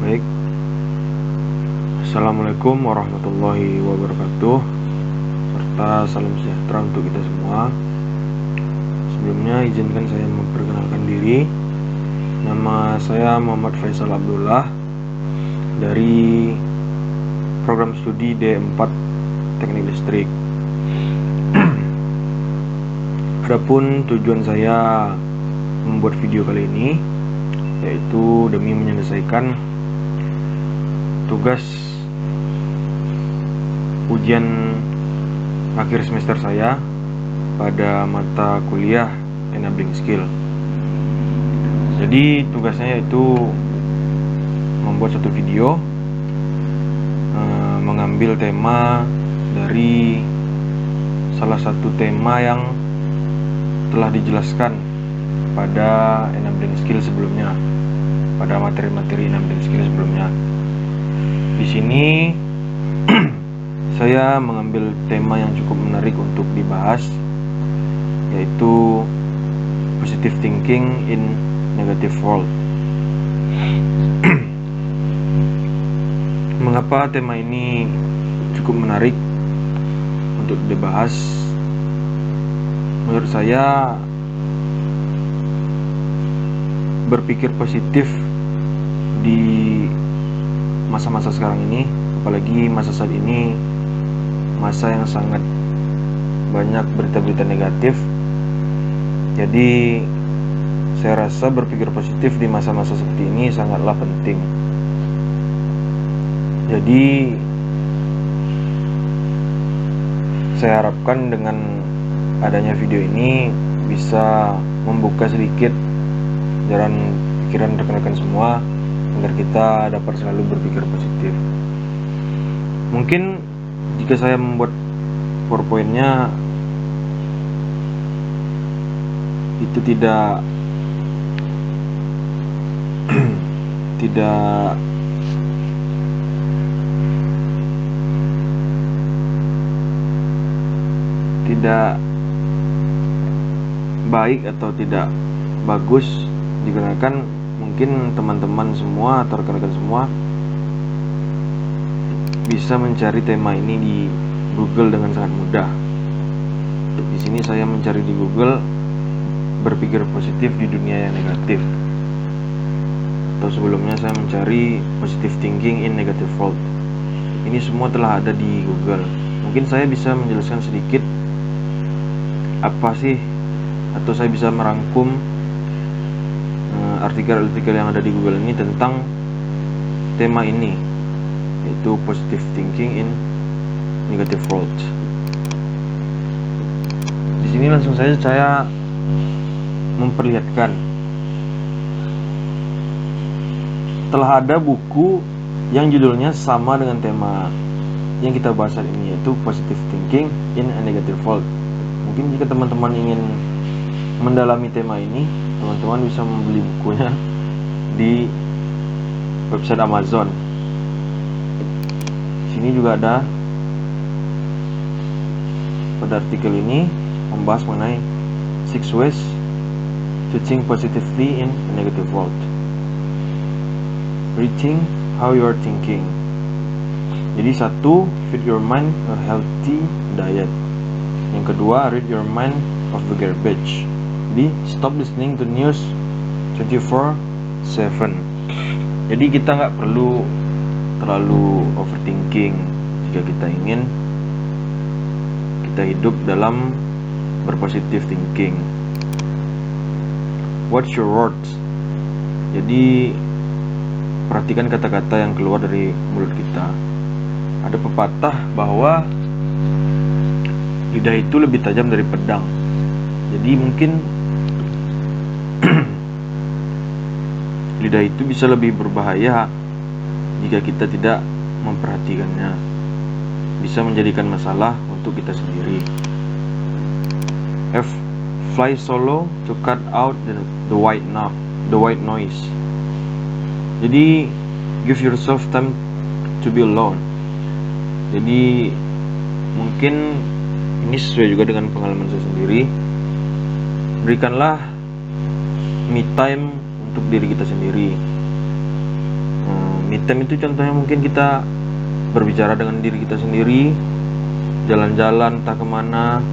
Baik, Assalamualaikum warahmatullahi wabarakatuh, serta salam sejahtera untuk kita semua. Sebelumnya izinkan saya memperkenalkan diri. Nama saya Muhammad Faisal Abdullah dari program studi D4 Teknik Listrik. Adapun tujuan saya membuat video kali ini yaitu demi menyelesaikan tugas ujian akhir semester saya pada mata kuliah Enabling Skill. Jadi tugasnya yaitu membuat satu video mengambil tema dari salah satu tema yang telah dijelaskan pada Enabling Skill sebelumnya, pada materi-materi Enabling Skill sebelumnya. Di sini saya mengambil tema yang cukup menarik untuk dibahas, yaitu positive thinking in negative world. Mengapa tema ini cukup menarik untuk dibahas? Menurut saya, berpikir positif di masa-masa sekarang ini, apalagi masa saat ini, masa yang sangat banyak berita-berita negatif. Jadi saya rasa berpikir positif di masa-masa seperti ini sangatlah penting. Jadi saya harapkan dengan adanya video ini bisa membuka sedikit jalan pikiran rekan-rekan semua agar kita dapat selalu berpikir positif. Mungkin jika saya membuat PowerPoint-nya itu tidak baik atau tidak bagus digunakan, mungkin teman-teman semua atau rekan-rekan semua bisa mencari tema ini di Google dengan sangat mudah. Di sini saya mencari di Google berpikir positif di dunia yang negatif, atau sebelumnya saya mencari positive thinking in negative world. Ini semua telah ada di Google. Mungkin saya bisa menjelaskan sedikit apa sih, atau saya bisa merangkum artikel-artikel yang ada di Google ini tentang tema ini, yaitu positive thinking in negative world. Di sini langsung saja saya memperlihatkan telah ada buku yang judulnya sama dengan tema yang kita bahas hari ini, yaitu positive thinking in a negative world. Mungkin jika teman-teman ingin mendalami tema ini, teman-teman bisa membeli bukunya di website Amazon. Sini juga ada pada artikel ini membahas mengenai 6 ways to think positively in a negative world. Rethink how you are thinking. Jadi satu, feed your mind a healthy diet. Yang kedua, rid your mind of the garbage. Jadi stop listening to news 24/7. Jadi kita nggak perlu terlalu overthinking jika kita ingin kita hidup dalam berpositif thinking. Watch your words. Jadi perhatikan kata-kata yang keluar dari mulut kita. Ada pepatah bahwa lidah itu lebih tajam dari pedang. Jadi mungkin lidah itu bisa lebih berbahaya jika kita tidak memperhatikannya. Bisa menjadikan masalah untuk kita sendiri. F. Fly solo to cut out the white noise. Jadi give yourself time to be alone. Jadi mungkin ini sesuai juga dengan pengalaman saya sendiri. Berikanlah me time untuk diri kita sendiri. Me time itu contohnya mungkin kita berbicara dengan diri kita sendiri, jalan-jalan entah kemana,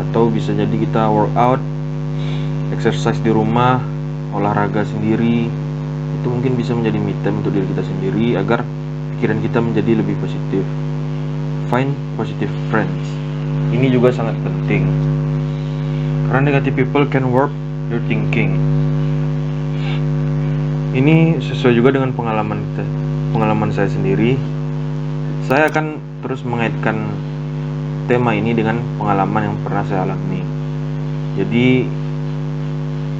atau bisa jadi kita workout, exercise di rumah, olahraga sendiri. Itu mungkin bisa menjadi me time untuk diri kita sendiri agar pikiran kita menjadi lebih positif. Find positive friends. Ini juga sangat penting karena negative people can warp your thinking. Ini sesuai juga dengan pengalaman saya sendiri. Saya akan terus mengaitkan tema ini dengan pengalaman yang pernah saya alami. Jadi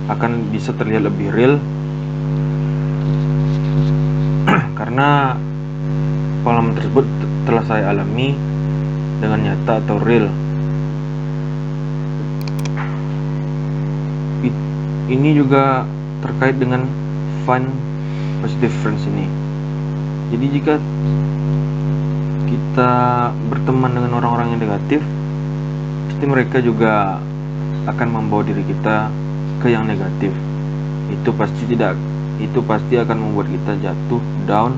akan bisa terlihat lebih real karena pengalaman tersebut telah saya alami dengan nyata atau real. Ini juga terkait dengan find positive friends ini. Jadi jika kita berteman dengan orang-orang yang negatif, pasti mereka juga akan membawa diri kita ke yang negatif. Itu pasti akan membuat kita jatuh down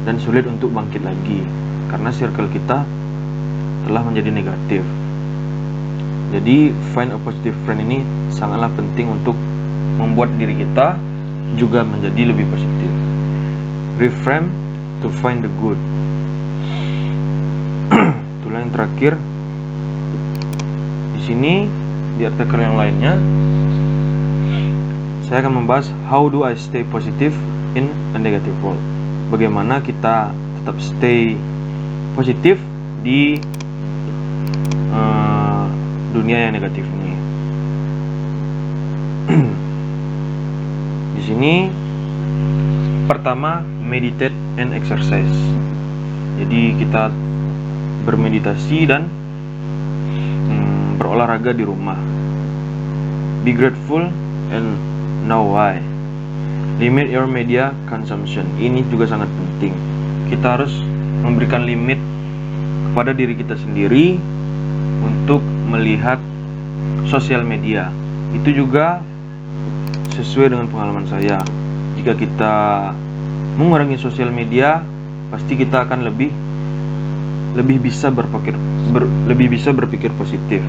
dan sulit untuk bangkit lagi karena circle kita telah menjadi negatif. Jadi find a positive friend ini sangatlah penting untuk membuat diri kita juga menjadi lebih positif. Reframe to find the good. Itulah yang terakhir. Di sini di artikel yang lainnya saya akan membahas how do I stay positive in a negative world. Bagaimana kita tetap stay positif di dunia yang negatif ini. Di sini pertama, meditate and exercise. Jadi kita bermeditasi dan berolahraga di rumah. Be grateful and know why. Limit your media consumption. Ini juga sangat penting. Kita harus memberikan limit kepada diri kita sendiri untuk melihat sosial media. Itu juga sesuai dengan pengalaman saya. Jika kita mengurangi sosial media, pasti kita akan lebih bisa berpikir positif.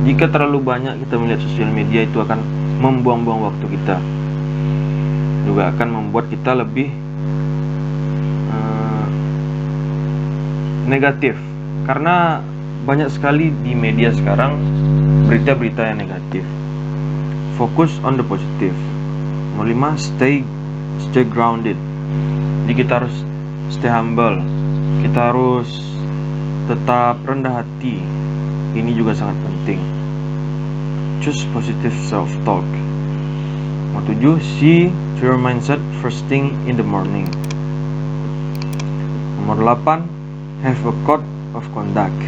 Jika terlalu banyak kita melihat sosial media, itu akan membuang-buang waktu kita. Juga akan membuat kita lebih negatif karena banyak sekali di media sekarang berita-berita yang negatif. Focus on the positive. Nomor 5, stay grounded. Jadi kita harus stay humble. Kita harus tetap rendah hati. Ini juga sangat penting. Choose positive self-talk. Nomor 7, see to your mindset first thing in the morning. Nomor 8, have a code of conduct.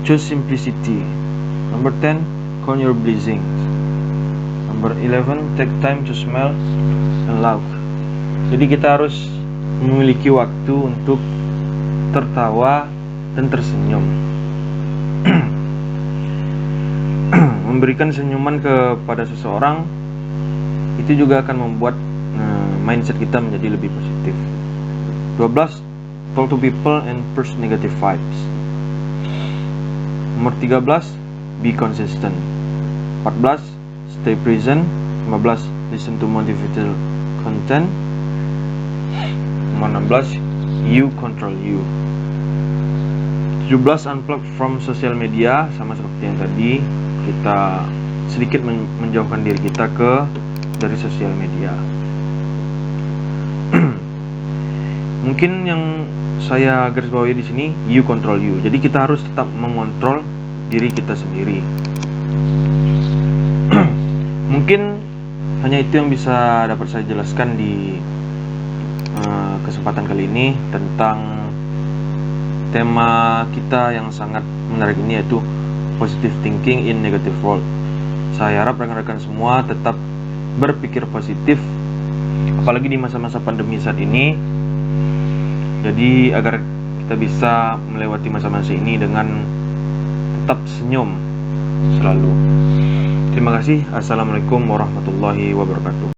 Choose simplicity. Number 10, count your blessings. Number 11, take time to smile and laugh. Jadi kita harus memiliki waktu untuk tertawa dan tersenyum. Memberikan senyuman kepada seseorang itu juga akan membuat mindset kita menjadi lebih positif. 12, talk to people and push negative vibes. Nomor 13, be consistent. 14, stay present. 15, listen to motivational content. Nomor 16, you control you. 17, unplug from social media. Sama seperti yang tadi, kita sedikit menjauhkan diri kita dari sosial media. Mungkin yang saya garis bawahi di sini, you control you. Jadi kita harus tetap mengontrol diri kita sendiri. Mungkin hanya itu yang bisa dapat saya jelaskan di kesempatan kali ini tentang tema kita yang sangat menarik ini, yaitu positive thinking in negative world. Saya harap rekan-rekan semua tetap berpikir positif, apalagi di masa-masa pandemi saat ini. Jadi agar kita bisa melewati masa-masa ini dengan tetap senyum selalu. Terima kasih. Assalamualaikum warahmatullahi wabarakatuh.